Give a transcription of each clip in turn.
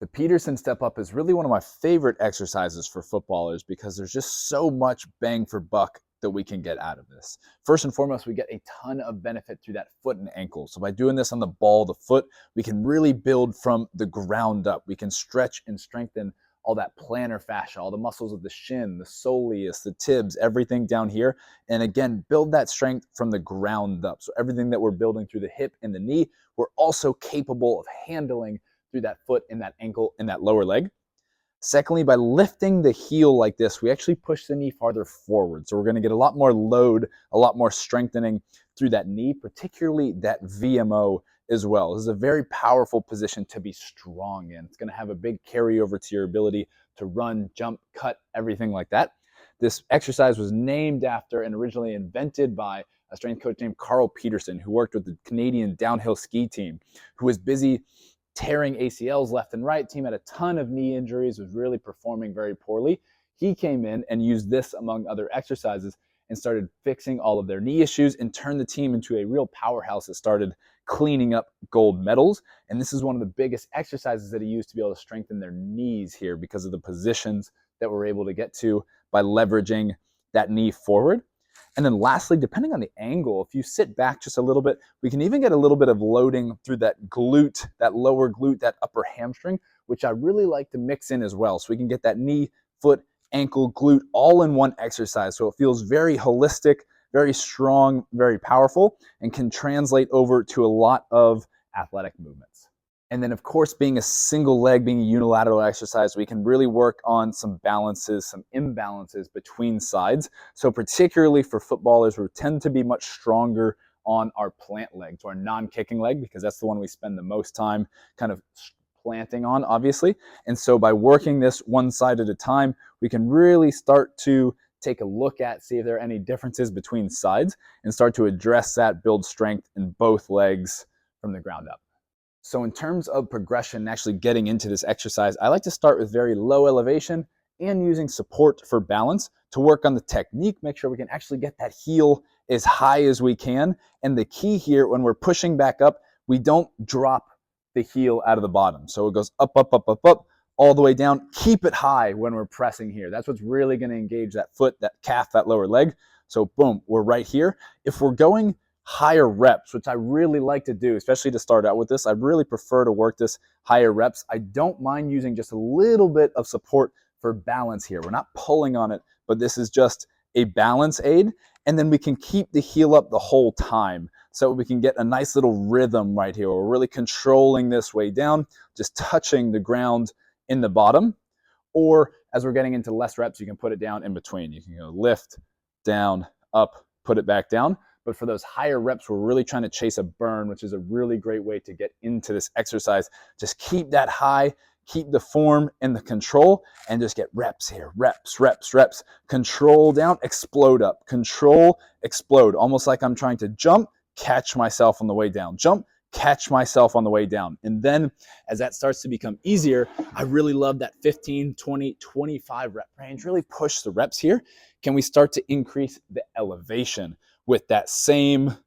The Peterson step up is really one of my favorite exercises for footballers because there's just so much bang for buck that we can get out of this. First and foremost, we get a ton of benefit through that foot and ankle. So by doing this on the ball, the foot, we can really build from the ground up. We can stretch and strengthen all that plantar fascia, all the muscles of the shin, the soleus, the tibs, everything down here. And again, build that strength from the ground up. So everything that we're building through the hip and the knee, we're also capable of handling through that foot and that ankle and that lower leg. Secondly, by lifting the heel like this, we actually push the knee farther forward. So we're going to get a lot more load, a lot more strengthening through that knee, particularly that VMO as well. This is a very powerful position to be strong in. It's going to have a big carryover to your ability to run, jump, cut, everything like that. This exercise was named after and originally invented by a strength coach named Carl Peterson, who worked with the Canadian downhill ski team, who was busy tearing ACLs left and right. Team had a ton of knee injuries, was really performing very poorly. He came in and used this among other exercises and started fixing all of their knee issues and turned the team into a real powerhouse that started cleaning up gold medals. And this is one of the biggest exercises that he used to be able to strengthen their knees here because of the positions that we're able to get to by leveraging that knee forward. And then lastly, depending on the angle, if you sit back just a little bit, we can even get a little bit of loading through that glute, that lower glute, that upper hamstring, which I really like to mix in as well. So we can get that knee, foot, ankle, glute all in one exercise. So it feels very holistic, very strong, very powerful, and can translate over to a lot of athletic movements. And then, of course, being a single leg, being a unilateral exercise, we can really work on some balances, some imbalances between sides. So particularly for footballers, we tend to be much stronger on our plant leg, to our non-kicking leg, because that's the one we spend the most time kind of planting on, obviously. And so by working this one side at a time, we can really start to take a look at, see if there are any differences between sides, and start to address that, build strength in both legs from the ground up. So in terms of progression, actually getting into this exercise, I like to start with very low elevation and using support for balance to work on the technique, make sure we can actually get that heel as high as we can. And the key here, when we're pushing back up, we don't drop the heel out of the bottom. So it goes up, up, up, up, up, all the way down. Keep it high when we're pressing here. That's what's really going to engage that foot, that calf, that lower leg. So boom, we're right here. If we're going higher reps, which I really like to do, especially to start out with this, I really prefer to work this higher reps. I don't mind using just a little bit of support for balance here. We're not pulling on it, but this is just a balance aid. And then we can keep the heel up the whole time. So we can get a nice little rhythm right here. We're really controlling this way down, just touching the ground in the bottom. Or as we're getting into less reps, you can put it down in between. You can go lift, down, up, put it back down. But for those higher reps, we're really trying to chase a burn, which is a really great way to get into this exercise. Just keep that high, keep the form and the control, and just get reps here. Reps, reps, reps. Control down, explode up. Control, explode. Almost like I'm trying to jump, catch myself on the way down. Jump, catch myself on the way down. And then as that starts to become easier, I really love that 15, 20, 25 rep range. Really push the reps here. Can we start to increase the elevation with that same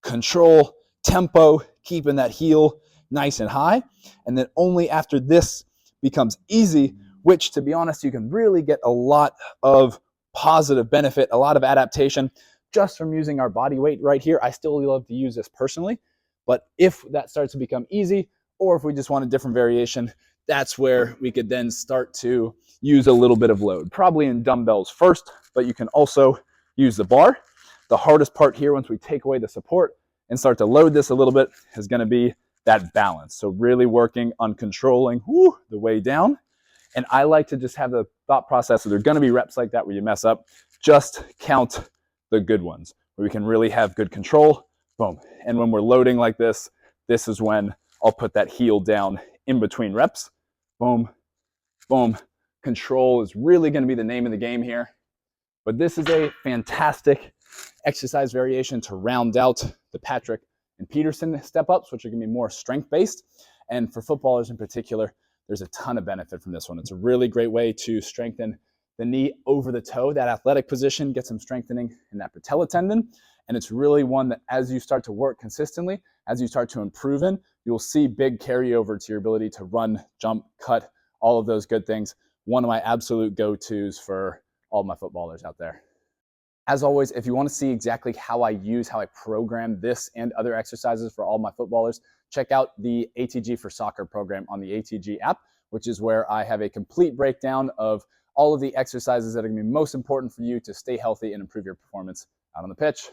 control, tempo, keeping that heel nice and high? And then only after this becomes easy, which to be honest, you can really get a lot of positive benefit, a lot of adaptation just from using our body weight right here. I still love to use this personally, but if that starts to become easy, or if we just want a different variation, that's where we could then start to use a little bit of load, probably in dumbbells first, but you can also use the bar. The hardest part here, once we take away the support and start to load this a little bit, is going to be that balance. So really working on controlling the way down. And I like to just have the thought process that there are going to be reps like that where you mess up. Just count the good ones, where we can really have good control. Boom. And when we're loading like this, this is when I'll put that heel down in between reps. Boom, boom. Control is really going to be the name of the game here. But this is a fantastic exercise variation to round out the Patrick and Peterson step-ups, which are going to be more strength-based. And for footballers in particular, there's a ton of benefit from this one. It's a really great way to strengthen the knee over the toe. That athletic position gets some strengthening in that patella tendon. And it's really one that as you start to work consistently, as you start to improve in, you'll see big carryover to your ability to run, jump, cut, all of those good things. One of my absolute go-tos for all my footballers out there. As always, if you want to see exactly how I program this and other exercises for all my footballers, check out the ATG for Soccer program on the ATG app, which is where I have a complete breakdown of all of the exercises that are going to be most important for you to stay healthy and improve your performance out on the pitch.